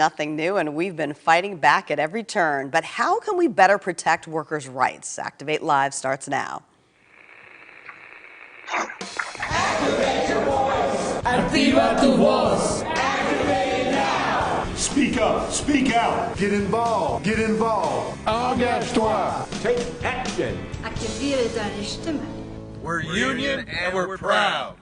Nothing new, and we've been fighting back at every turn. But how can we better protect workers' rights? Activate Live starts now. Activate your voice. Activa tu voz. Activate it now. Speak up. Speak out. Get involved. Get involved. Engage-toi. Take action. Aktiviere deine Stimme. We're union and we're proud.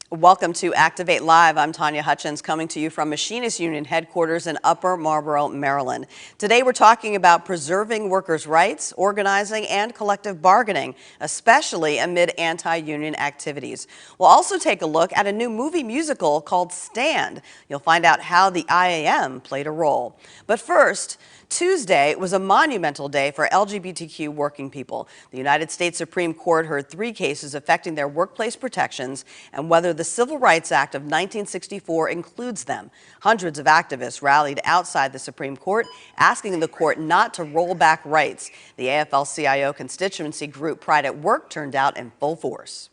Welcome to Activate Live. I'm Tanya Hutchins, coming to you from Machinists Union headquarters in Upper Marlboro, Maryland. Today we're talking about preserving workers' rights, organizing, and collective bargaining, especially amid anti-union activities. We'll also take a look at a new movie musical called Stand. You'll find out how the IAM played a role. But first, Tuesday was a monumental day for LGBTQ working people. The United States Supreme Court heard 3 cases affecting their workplace protections and whether the Civil Rights Act of 1964 includes them. Hundreds of activists rallied outside the Supreme Court, asking the court not to roll back rights. The AFL-CIO constituency group Pride at Work turned out in full force.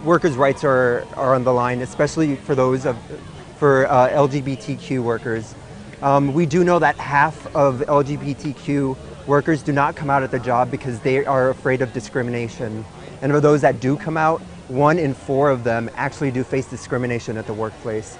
Workers' rights are on the line, especially for LGBTQ workers. We do know that half of LGBTQ workers do not come out at the job because they are afraid of discrimination. And for those that do come out, 1 in 4 of them actually do face discrimination at the workplace.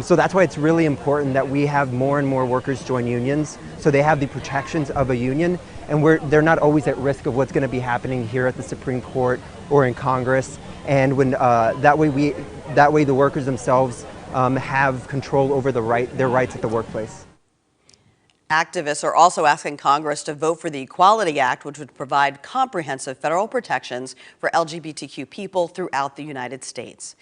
So that's why it's really important that we have more and more workers join unions so they have the protections of a union, and they're not always at risk of what's going to be happening here at the Supreme Court or in Congress. And when that way the workers themselves have control over their rights at the workplace. Activists are also asking Congress to vote for the Equality Act, which would provide comprehensive federal protections for LGBTQ people throughout the United States.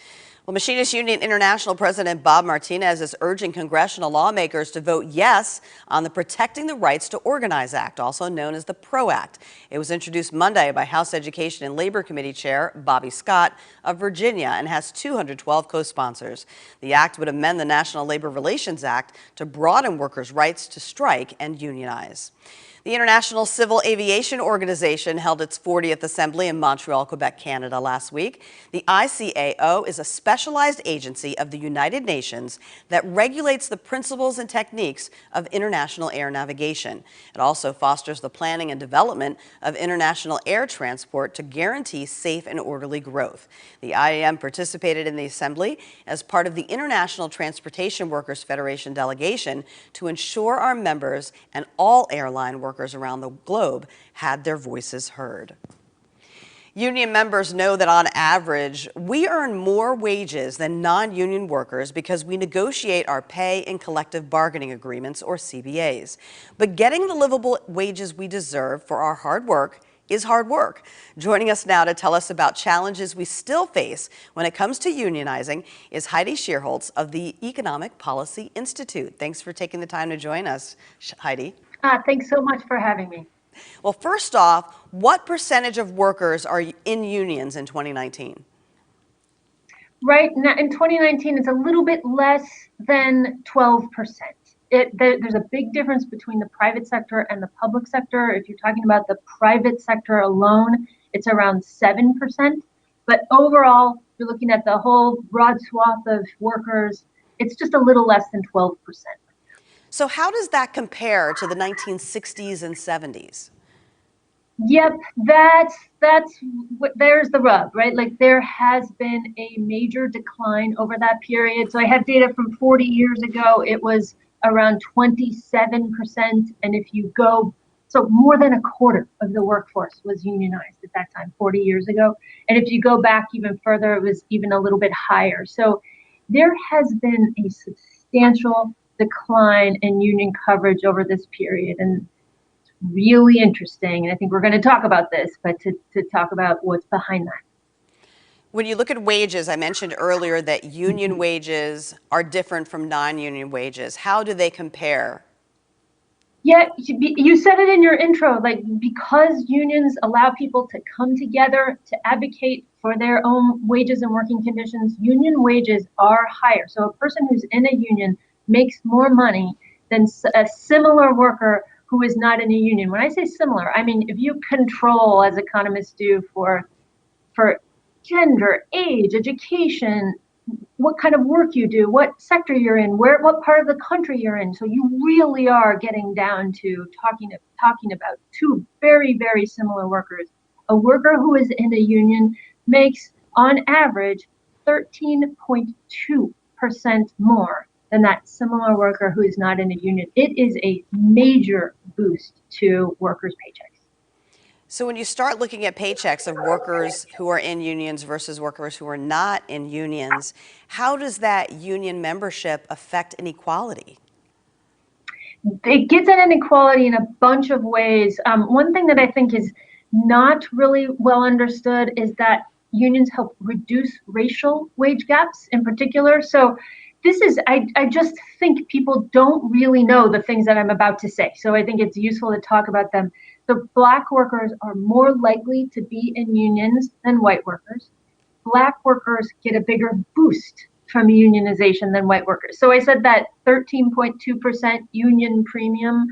Well, Machinists Union International President Bob Martinez is urging congressional lawmakers to vote yes on the Protecting the Rights to Organize Act, also known as the PRO Act. It was introduced Monday by House Education and Labor Committee Chair Bobby Scott of Virginia and has 212 co-sponsors. The act would amend the National Labor Relations Act to broaden workers' rights to strike and unionize. The International Civil Aviation Organization held its 40th assembly in Montreal, Quebec, Canada last week. The ICAO is a specialized agency of the United Nations that regulates the principles and techniques of international air navigation. It also fosters the planning and development of international air transport to guarantee safe and orderly growth. The IAM participated in the assembly as part of the International Transportation Workers Federation delegation to ensure our members and all airline workers around the globe had their voices heard. Union members know that on average, we earn more wages than non-union workers because we negotiate our pay in collective bargaining agreements, or CBAs. But getting the livable wages we deserve for our hard work is hard work. Joining us now to tell us about challenges we still face when it comes to unionizing is Heidi Shierholz of the Economic Policy Institute. Thanks for taking the time to join us, Heidi. Thanks so much for having me. Well, first off, what percentage of workers are in unions in 2019? Right now, in 2019, it's a little bit less than 12%. There's a big difference between the private sector and the public sector. If you're talking about the private sector alone, it's around 7%. But overall, you're looking at the whole broad swath of workers, it's just a little less than 12%. So how does that compare to the 1960s and 70s? Yep, there's the rub, right? Like there has been a major decline over that period. So I have data from 40 years ago. It was around 27%. And if you go, so more than a quarter of the workforce was unionized at that time, 40 years ago. And if you go back even further, it was even a little bit higher. So there has been a substantial decline in union coverage over this period, and it's really interesting. And I think we're going to talk about this, but to talk about what's behind that. When you look at wages, I mentioned earlier that union wages are different from non-union wages. How do they compare? Yeah, you said it in your intro, like because unions allow people to come together to advocate for their own wages and working conditions, union wages are higher. So a person who's in a union makes more money than a similar worker who is not in a union. When I say similar, I mean if you control, as economists do, for gender, age, education, what kind of work you do, what sector you're in, what part of the country you're in. So you really are getting down to talking about two very, very similar workers. A worker who is in a union makes, on average, 13.2% more than that similar worker who is not in a union. It is a major boost to workers' paychecks. So when you start looking at paychecks of workers who are in unions versus workers who are not in unions, how does that union membership affect inequality? It gets at inequality in a bunch of ways. One thing that I think is not really well understood is that unions help reduce racial wage gaps in particular. So this is, I just think people don't really know the things that I'm about to say. So I think it's useful to talk about them. So Black workers are more likely to be in unions than white workers. Black workers get a bigger boost from unionization than white workers. So I said that 13.2% union premium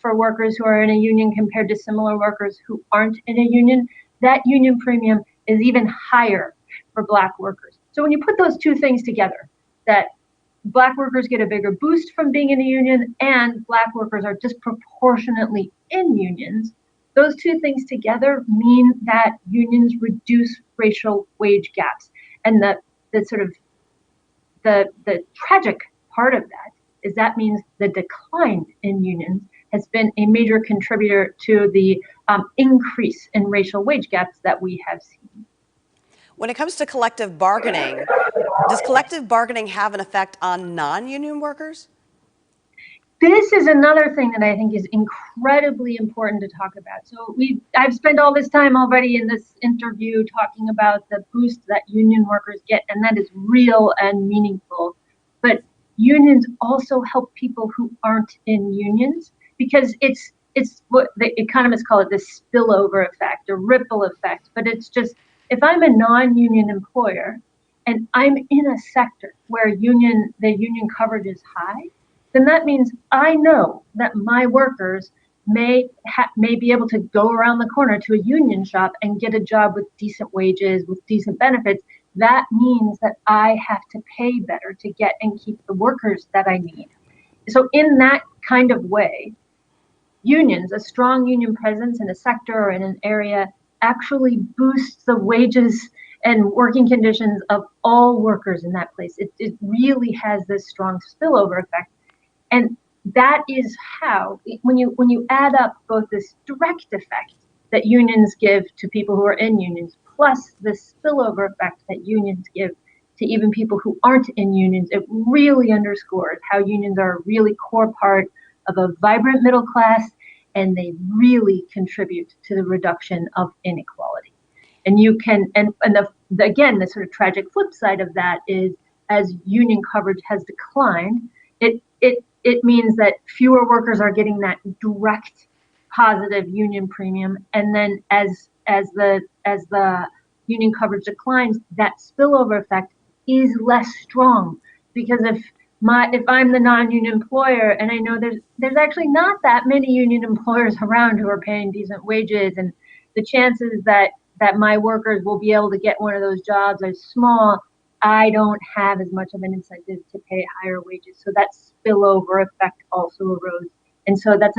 for workers who are in a union compared to similar workers who aren't in a union. That union premium is even higher for Black workers. So when you put those two things together, that Black workers get a bigger boost from being in a union and Black workers are disproportionately in unions, those two things together mean that unions reduce racial wage gaps. And the sort of the tragic part of that is that means the decline in unions has been a major contributor to the increase in racial wage gaps that we have seen. When it comes to collective bargaining, does collective bargaining have an effect on non-union workers? This is another thing that I think is incredibly important to talk about. So I've spent all this time already in this interview talking about the boost that union workers get, and that is real and meaningful. But unions also help people who aren't in unions, because it's what the economists call it the spillover effect or ripple effect. But it's just, if I'm a non-union employer and I'm in a sector where the union coverage is high, then that means I know that my workers may be able to go around the corner to a union shop and get a job with decent wages, with decent benefits. That means that I have to pay better to get and keep the workers that I need. So in that kind of way, unions, a strong union presence in a sector or in an area, actually boosts the wages and working conditions of all workers in that place. It really has this strong spillover effect. And that is how, when you add up both this direct effect that unions give to people who are in unions, plus the spillover effect that unions give to even people who aren't in unions, it really underscores how unions are a really core part of a vibrant middle class, and they really contribute to the reduction of inequality. And you can, again, the sort of tragic flip side of that is, as union coverage has declined, it means that fewer workers are getting that direct positive union premium, and then as the union coverage declines, that spillover effect is less strong. Because if I'm the non-union employer and I know there's actually not that many union employers around who are paying decent wages, and the chances that my workers will be able to get one of those jobs are small, I don't have as much of an incentive to pay higher wages. So that spillover effect also erodes. And so that's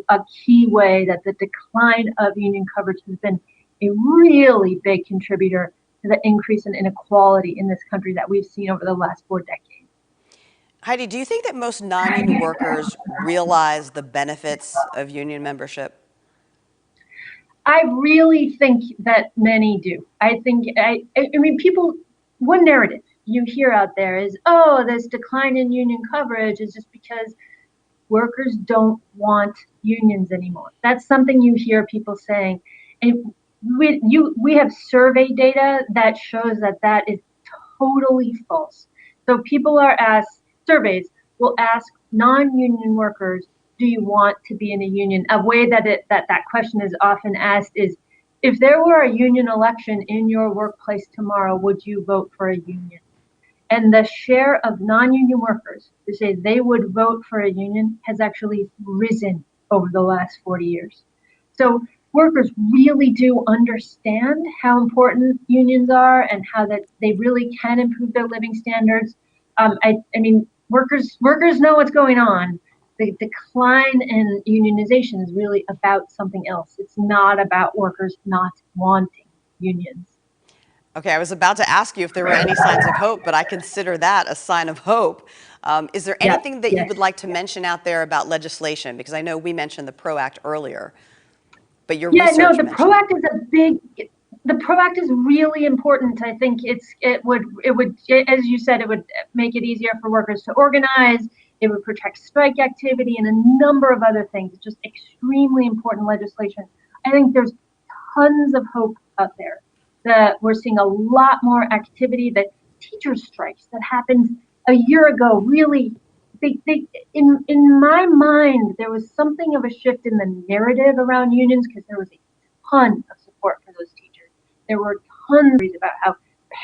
a key way that the decline of union coverage has been a really big contributor to the increase in inequality in this country that we've seen over the last 4 decades. Heidi, do you think that most non-union workers realize the benefits of union membership? I really think that many do. I mean, people, one narrative you hear out there is, oh, this decline in union coverage is just because workers don't want unions anymore. That's something you hear people saying. And we have survey data that shows that is totally false. So people are asked, surveys will ask non-union workers, do you want to be in a union? A way that question is often asked is, if there were a union election in your workplace tomorrow, would you vote for a union? And the share of non-union workers who say they would vote for a union has actually risen over the last 40 years. So workers really do understand how important unions are and how that they really can improve their living standards. I mean, workers know what's going on. The decline in unionization is really about something else. It's not about workers not wanting unions. Okay, I was about to ask you if there were any signs of hope, but I consider that a sign of hope. Is there Yeah, anything that you yes. would like to mention out there about legislation? Because I know we mentioned the PRO Act earlier, but your Yeah, no, research the PRO mentioned Act is the PRO Act is really important. I think it would, as you said, it would make it easier for workers to organize. It would protect strike activity and a number of other things. It's just extremely important legislation. I think there's tons of hope out there that we're seeing a lot more activity. That teachers strikes that happened a year ago really, in my mind, there was something of a shift in the narrative around unions because there was a ton of support for those teachers. There were tons of stories about how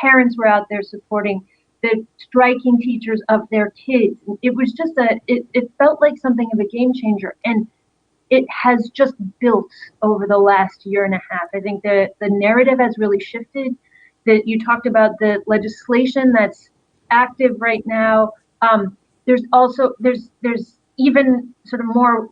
parents were out there supporting the striking teachers of their kids. It was just it felt like something of a game changer. And it has just built over the last year and a half. I think the narrative has really shifted. That you talked about the legislation that's active right now. There's also there's even sort of more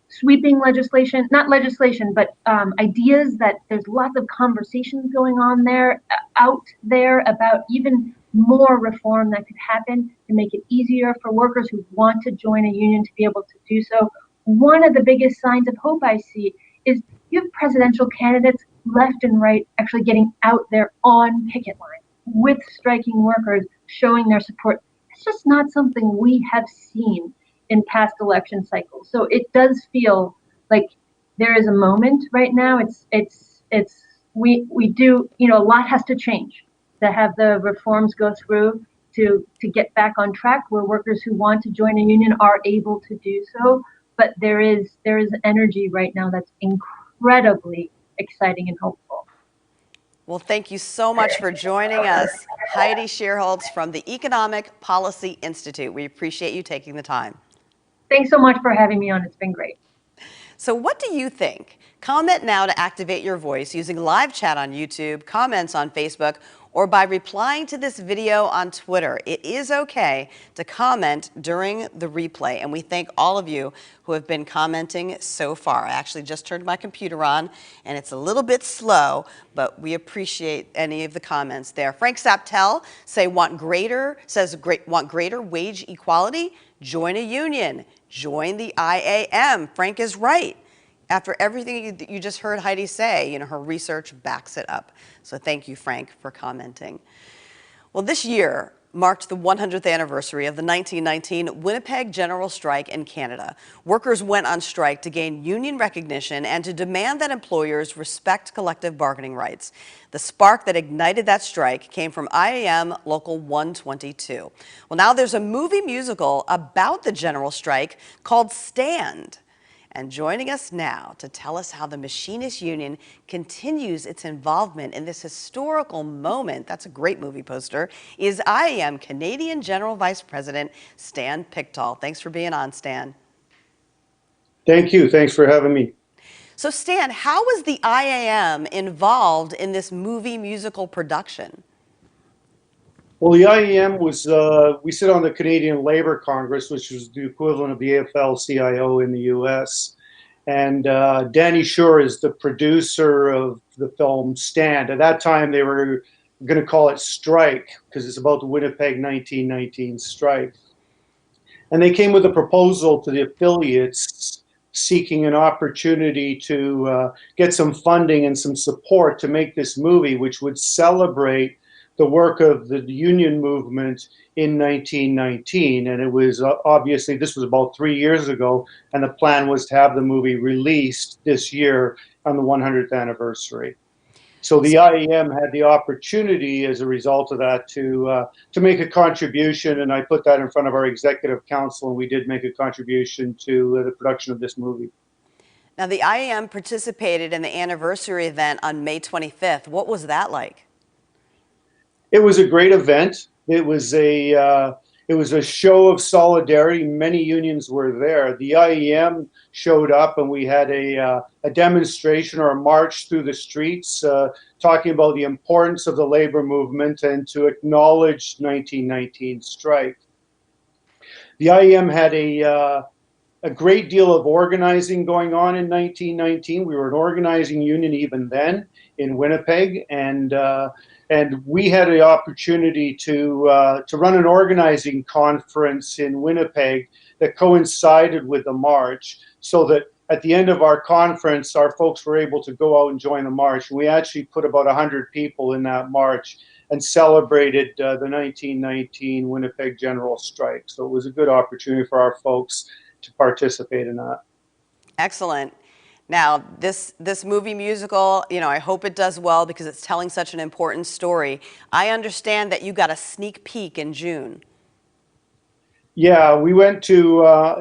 sweeping legislation, not legislation, but ideas that there's lots of conversations going on there, out there about even more reform that could happen to make it easier for workers who want to join a union to be able to do so. One of the biggest signs of hope I see is you have presidential candidates left and right actually getting out there on picket lines with striking workers, showing their support. It's just not something we have seen in past election cycles. So it does feel like there is a moment right now. We do, a lot has to change to have the reforms go through to get back on track where workers who want to join a union are able to do so. But there is energy right now that's incredibly exciting and hopeful. Well, thank you so much for joining us, Heidi Shierholz from the Economic Policy Institute. We appreciate you taking the time. Thanks so much for having me on. It's been great. So what do you think? Comment now to activate your voice using live chat on YouTube, comments on Facebook, or by replying to this video on Twitter. It is okay to comment during the replay, and we thank all of you who have been commenting so far. I actually just turned my computer on, and it's a little bit slow, but we appreciate any of the comments there. Frank Saptel want greater wage equality? Join a union. Join the IAM. Frank is right. After everything you just heard Heidi say, her research backs it up. So thank you, Frank, for commenting. Well, this year marked the 100th anniversary of the 1919 Winnipeg General Strike in Canada. Workers went on strike to gain union recognition and to demand that employers respect collective bargaining rights. The spark that ignited that strike came from IAM Local 122. Well, now there's a movie musical about the general strike called Stand. And joining us now to tell us how the Machinists Union continues its involvement in this historical moment, that's a great movie poster, is IAM Canadian General Vice President Stan Pickthall. Thanks for being on, Stan. Thank you. Thanks for having me. So Stan, how was the IAM involved in this movie musical production? Well, the IAM was, we sit on the Canadian Labour Congress, which is the equivalent of the AFL-CIO in the US. And Danny Shore is the producer of the film Stand. At that time, they were going to call it Strike, because it's about the Winnipeg 1919 strike. And they came with a proposal to the affiliates seeking an opportunity to get some funding and some support to make this movie, which would celebrate the work of the union movement in 1919. And it was obviously, this was about 3 years ago, and the plan was to have the movie released this year on the 100th anniversary. So the IAM had the opportunity as a result of that to make a contribution, and I put that in front of our executive council, and we did make a contribution to the production of this movie. Now the IAM participated in the anniversary event on May 25th. What was that like? It was a great event. It was It was a show of solidarity. Many unions were there. The IEM showed up, and we had a demonstration or a march through the streets talking about the importance of the labor movement and to acknowledge 1919 strike. The IEM had a great deal of organizing going on in 1919. We were an organizing union even then in Winnipeg, and we had the opportunity to run an organizing conference in Winnipeg that coincided with the march, so that at the end of our conference, our folks were able to go out and join the march. We actually put about 100 people in that march and celebrated the 1919 Winnipeg General Strike. So it was a good opportunity for our folks to participate in that. Excellent. Now, this movie musical, you know, I hope it does well because it's telling such an important story. I understand that you got a sneak peek in June. Yeah, we went to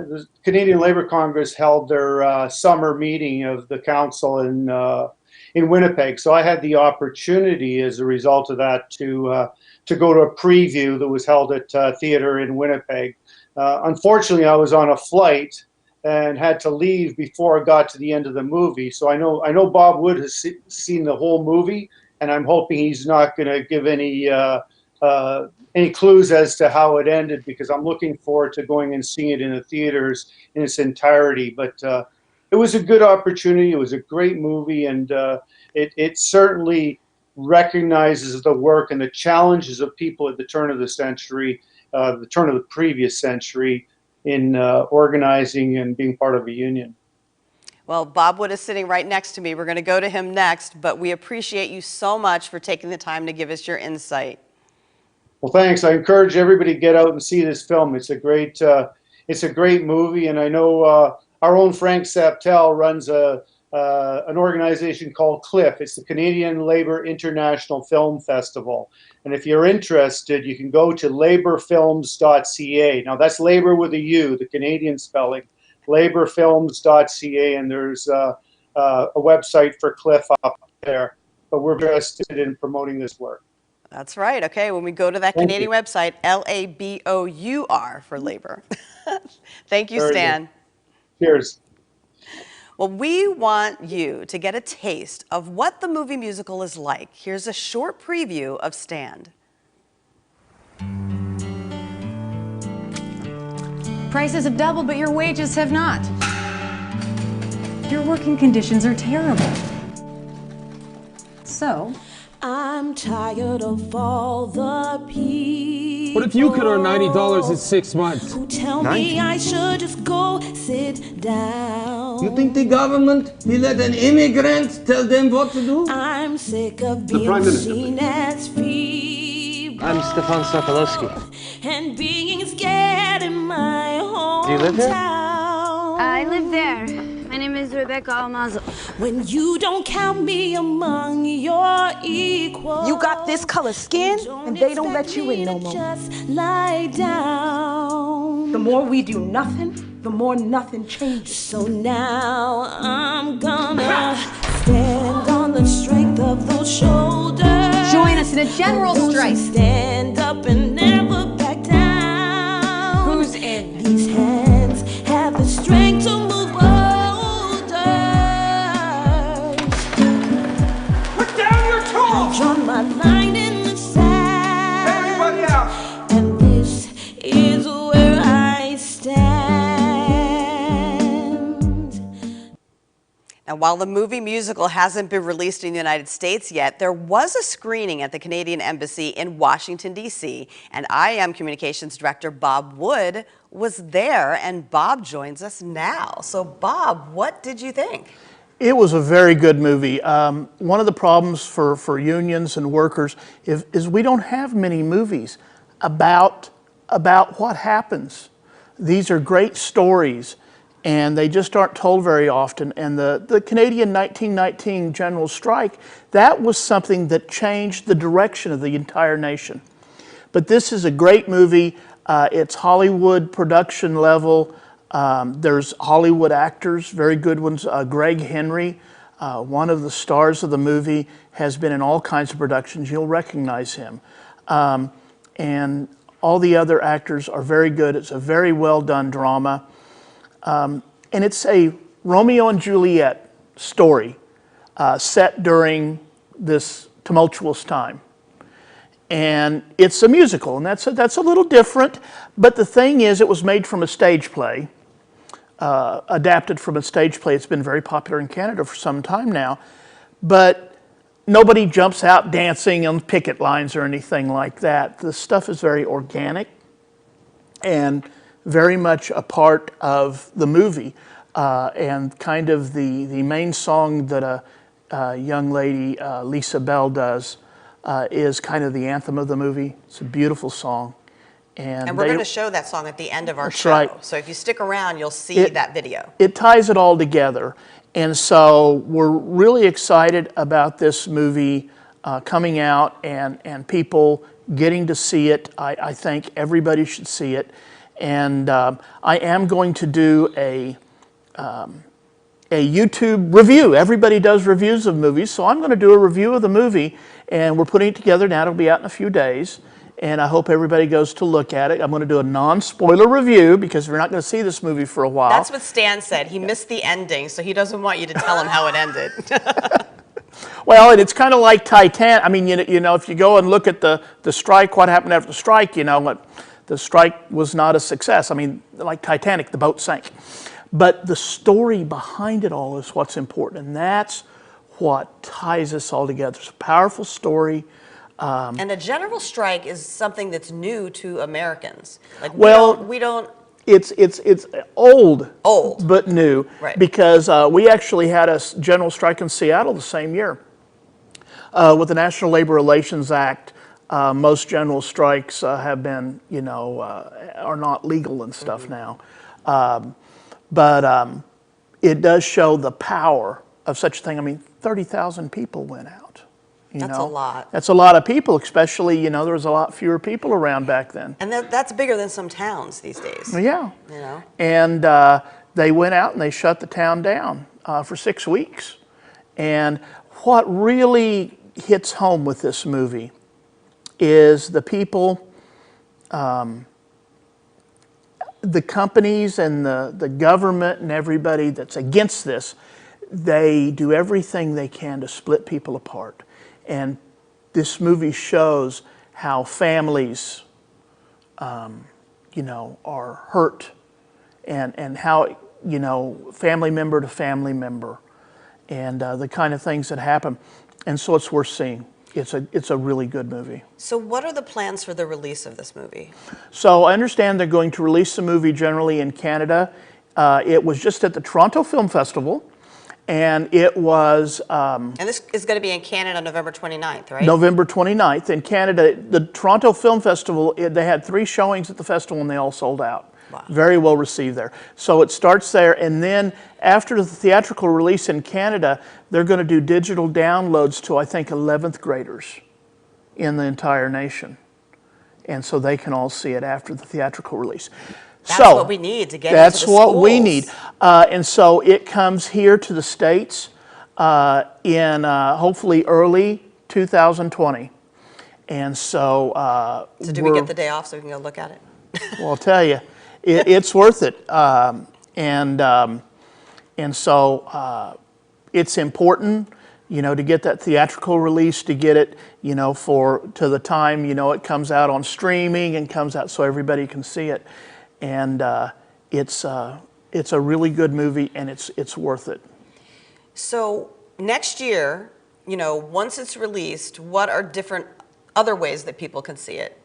the Canadian Labour Congress held their summer meeting of the council in Winnipeg. So I had the opportunity, as a result of that, to go to a preview that was held at theater in Winnipeg. Unfortunately, I was on a flight and had to leave before I got to the end of the movie. So I know Bob Wood has seen the whole movie, and I'm hoping he's not going to give any clues as to how it ended, because I'm looking forward to going and seeing it in the theaters in its entirety. But it was a good opportunity. It was a great movie, and it certainly recognizes the work and the challenges of people at the turn of the century, the turn of the previous century, in organizing and being part of a union. Well, Bob Wood is sitting right next to me. We're going to go to him next, but we appreciate you so much for taking the time to give us your insight. Well, thanks. I encourage everybody to get out and see this film. It's a great movie, and I know our own Frank Saptel runs an organization called CLIF. It's the Canadian Labour International Film Festival. And if you're interested, you can go to labourfilms.ca. Now, that's labor with a U, the Canadian spelling, labourfilms.ca, and there's a website for CLIF up there. But we're interested in promoting this work. That's right. Okay, when we go to that Canadian website, LABOUR for labor. Thank you, Stan. Cheers. Well, we want you to get a taste of what the movie musical is like. Here's a short preview of Stand. Prices have doubled, but your wages have not. Your working conditions are terrible. So, I'm tired of all the people. What if you could earn $90 in 6 months? Who tell me I should just go sit down. You think the government will let an immigrant tell them what to do? I'm sick of being seen as free. I'm Stefan Sokolowski. And being scared in my hometown. Do you live here? I live there. My name is Rebecca Almazo. When you don't count me among your equals. You got this color skin, and they don't let you in no more. Just lie down. The more we do nothing, the more nothing changes. So now I'm gonna stand on the strength of those shoulders. Join us in a general strike. Stand up and never back down. Who's in? These hands have the strength to move boulders. Put down your tools! I've drawn my line in the sand. Everybody out! And this is where I stand. Now, while the movie musical hasn't been released in the United States yet, there was a screening at the Canadian Embassy in Washington, D.C., and IM Communications Director Bob Wood was there, and Bob joins us now. So, Bob, what did you think? It was a very good movie. One of the problems for unions and workers is we don't have many movies about what happens. These are great stories, and they just aren't told very often. And the Canadian 1919 General Strike, that was something that changed the direction of the entire nation. But this is a great movie. It's Hollywood production level. There's Hollywood actors, very good ones. Greg Henry, one of the stars of the movie, has been in all kinds of productions. You'll recognize him. And All the other actors are very good. It's a very well done drama. And it's a Romeo and Juliet story set during this tumultuous time. And it's a musical, and that's a little different. But the thing is, it was made from a stage play, adapted from a stage play. It's been very popular in Canada for some time now. But nobody jumps out dancing on picket lines or anything like that. The stuff is very organic and very much a part of the movie. And kind of the main song that a young lady, Lisa Bell, does is kind of the anthem of the movie. It's a beautiful song. And we're going to show that song at the end of our show. Right. So if you stick around, you'll see that video. It ties it all together. And so we're really excited about this movie coming out and people getting to see it. I think everybody should see it. And I am going to do a YouTube review. Everybody does reviews of movies, so I'm going to do a review of the movie, and we're putting it together now. It'll be out in a few days, and I hope everybody goes to look at it. I'm going to do a non-spoiler review because we're not going to see this movie for a while. That's what Stan said. He missed the ending, so he doesn't want you to tell him how it ended. Well, and it's kind of like Titanic. I mean, you know, if you go and look at the strike, what happened after the strike, you know, the strike was not a success. I mean, like Titanic, the boat sank. But the story behind it all is what's important, and that's what ties us all together. It's a powerful story. And a general strike is something that's new to Americans. Like we don't. It's old, but new, right? Because we actually had a general strike in Seattle the same year. With the National Labor Relations Act, most general strikes have been, you know, are not legal and stuff now. But it does show the power of such a thing. I mean, 30,000 people went out. That's a lot. That's a lot of people, especially, you know, there was a lot fewer people around back then. And that's bigger than some towns these days. Yeah. You know? And they went out and they shut the town down for 6 weeks. And what really hits home with this movie is the people, the companies and the government and everybody that's against this, they do everything they can to split people apart. And this movie shows how families, you know, are hurt and how, you know, family member to family member and the kind of things that happen. And so it's worth seeing. It's a really good movie. So what are the plans for the release of this movie? So I understand they're going to release the movie generally in Canada. It was just at the Toronto Film Festival, and it was... and this is going to be in Canada November 29th, right? November 29th. In Canada, the Toronto Film Festival, they had 3 showings at the festival and they all sold out. Wow. Very well received there. So it starts there, and then after the theatrical release in Canada, they're going to do digital downloads to, I think, 11th graders in the entire nation. And so they can all see it after the theatrical release. That's what we need to get into the schools. That's what we need. And so it comes here to the States in hopefully early 2020. And so... so do we get the day off so we can go look at it? Well, I'll tell you. It's worth it, and so it's important, you know, to get that theatrical release, to get it, you know, to the time, you know, it comes out on streaming and comes out so everybody can see it, and it's a really good movie, and it's worth it. So next year, you know, once it's released, what are different other ways that people can see it?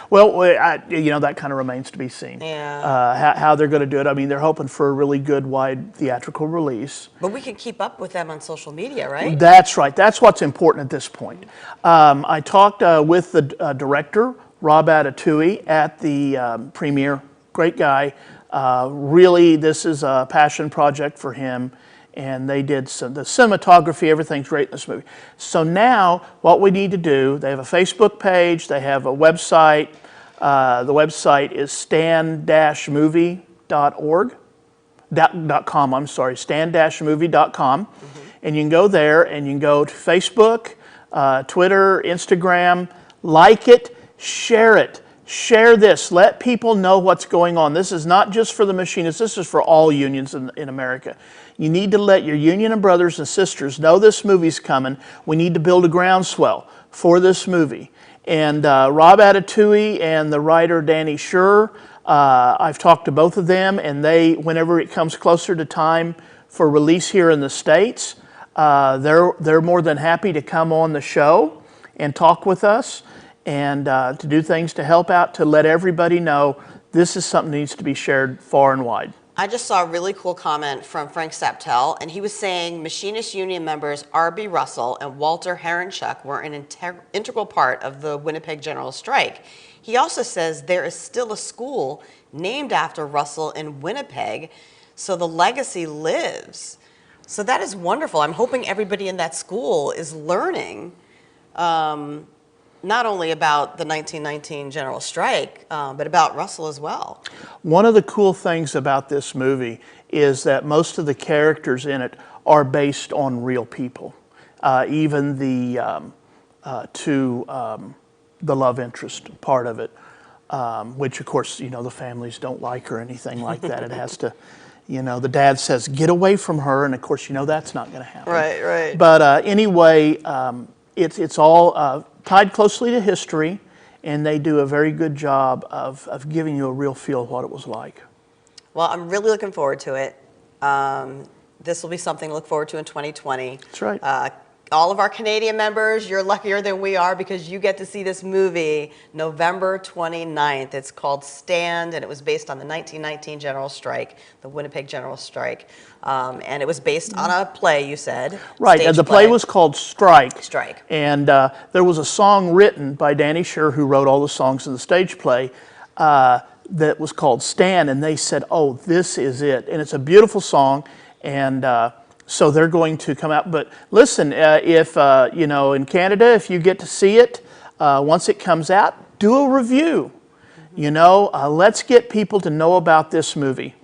Well, you know, that kind of remains to be seen. Yeah. How they're going to do it. I mean, they're hoping for a really good, wide theatrical release. But we can keep up with them on social media, right? That's right. That's what's important at this point. I talked with the director, Rob Atatui, at the premiere. Great guy. Really, this is a passion project for him. And they did the cinematography, everything's great in this movie. So now, what we need to do, they have a Facebook page, they have a website. The website is stand-movie.org, .com, I'm sorry, stand-movie.com. And you can go there and you can go to Facebook, Twitter, Instagram, like it, share it. Share this. Let people know what's going on. This is not just for the machinists. This is for all unions in America. You need to let your union and brothers and sisters know this movie's coming. We need to build a groundswell for this movie. And Rob Atatui and the writer Danny Schur, I've talked to both of them, and they, whenever it comes closer to time for release here in the States, they're more than happy to come on the show and talk with us, and to do things to help out, to let everybody know this is something that needs to be shared far and wide. I just saw a really cool comment from Frank Saptel, and he was saying Machinist Union members R.B. Russell and Walter Heronchuk were an integral part of the Winnipeg General Strike. He also says there is still a school named after Russell in Winnipeg, so the legacy lives. So that is wonderful. I'm hoping everybody in that school is learning not only about the 1919 General Strike, but about Russell as well. One of the cool things about this movie is that most of the characters in it are based on real people. Even the the love interest part of it, which of course, you know, the families don't like or anything like that. It has to, you know, the dad says, get away from her, and of course, you know, that's not going to happen. Right, right. But anyway, it's all tied closely to history, and they do a very good job of giving you a real feel of what it was like. Well, I'm really looking forward to it. This will be something to look forward to in 2020. That's right. All of our Canadian members, you're luckier than we are because you get to see this movie November 29th. It's called Stand, and it was based on the 1919 General Strike, the Winnipeg General Strike. And it was based on a play, you said. Right, and the play was called Strike. Strike. And there was a song written by Danny Schur, who wrote all the songs in the stage play, that was called Stand, and they said, oh, this is it. And it's a beautiful song, and so they're going to come out. But listen, if, you know, in Canada, if you get to see it, once it comes out, do a review. You know, let's get people to know about this movie.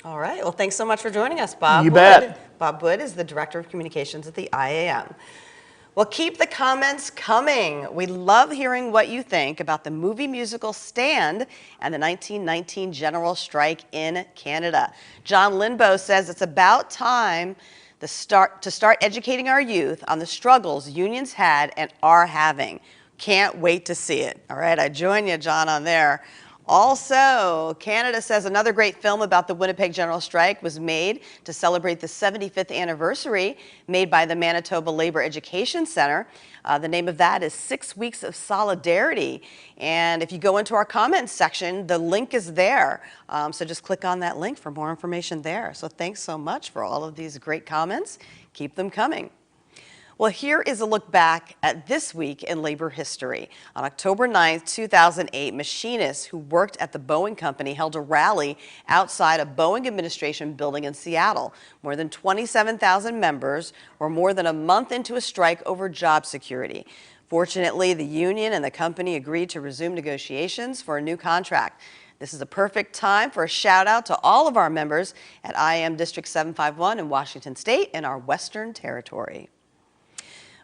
All right. Well, thanks so much for joining us, Bob. You bet. Bob Wood is the Director of Communications at the IAM. Well, keep the comments coming. We love hearing what you think about the movie musical Stand and the 1919 General Strike in Canada. John Lindbow says it's about time to start educating our youth on the struggles unions had and are having. Can't wait to see it. All right, I join you, John, on there. Also, Canada says another great film about the Winnipeg General Strike was made to celebrate the 75th anniversary, made by the Manitoba Labor Education Center. The name of that is 6 Weeks of Solidarity. And if you go into our comments section, the link is there. So just click on that link for more information there. So thanks so much for all of these great comments. Keep them coming. Well, here is a look back at this week in labor history. On October 9th, 2008, machinists who worked at the Boeing Company held a rally outside a Boeing administration building in Seattle. More than 27,000 members were more than a month into a strike over job security. Fortunately, the union and the company agreed to resume negotiations for a new contract. This is a perfect time for a shout out to all of our members at IAM District 751 in Washington State and our Western Territory.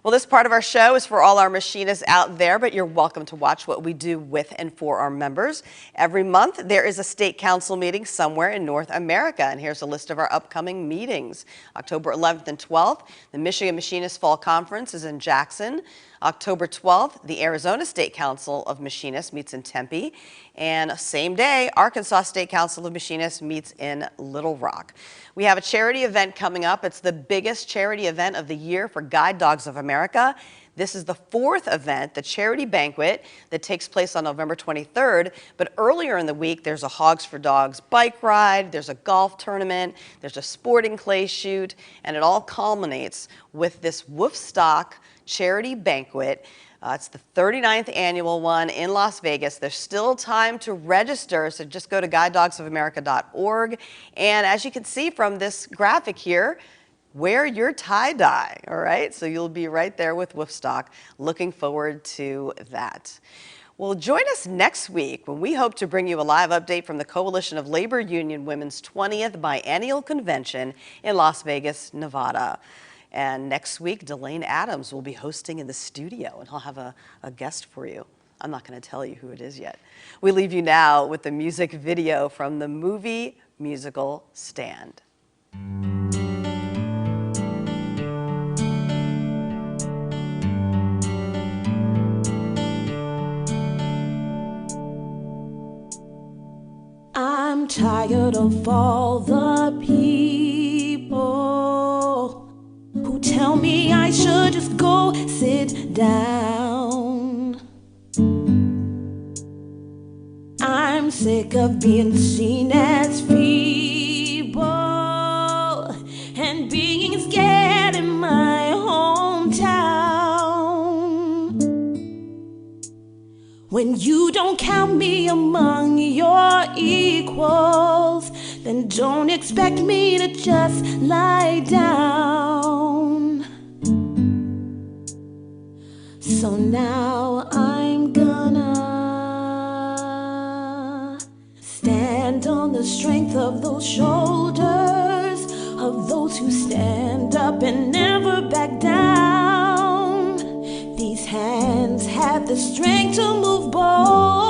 Well, this part of our show is for all our machinists out there, but you're welcome to watch what we do with and for our members. Every month, there is a state council meeting somewhere in North America, and here's a list of our upcoming meetings. October 11th and 12th, the Michigan Machinists Fall Conference is in Jackson. October 12th, the Arizona State Council of Machinists meets in Tempe. And same day, Arkansas State Council of Machinists meets in Little Rock. We have a charity event coming up. It's the biggest charity event of the year for Guide Dogs of America. This is the fourth event, the charity banquet, that takes place on November 23rd. But earlier in the week, there's a Hogs for Dogs bike ride, there's a golf tournament, there's a sporting clay shoot, and it all culminates with this Woofstock charity banquet. It's the 39th annual one in Las Vegas. There's still time to register, so just go to guidedogsofamerica.org. And as you can see from this graphic here, wear your tie-dye, all right? So you'll be right there with Woofstock. Looking forward to that. Well, join us next week when we hope to bring you a live update from the Coalition of Labor Union Women's 20th Biennial Convention in Las Vegas, Nevada. And next week, Delane Adams will be hosting in the studio, and he'll have a guest for you. I'm not going to tell you who it is yet. We leave you now with the music video from the movie musical Stand. I'm tired of all the people who tell me I should just go sit down. I'm sick of being seen as feeble and being scared in my hometown. When you don't count me among your equals, then don't expect me to just lie down. So now I'm gonna stand on the strength of those shoulders, of those who stand up and never back down. These hands have the strength to move bold.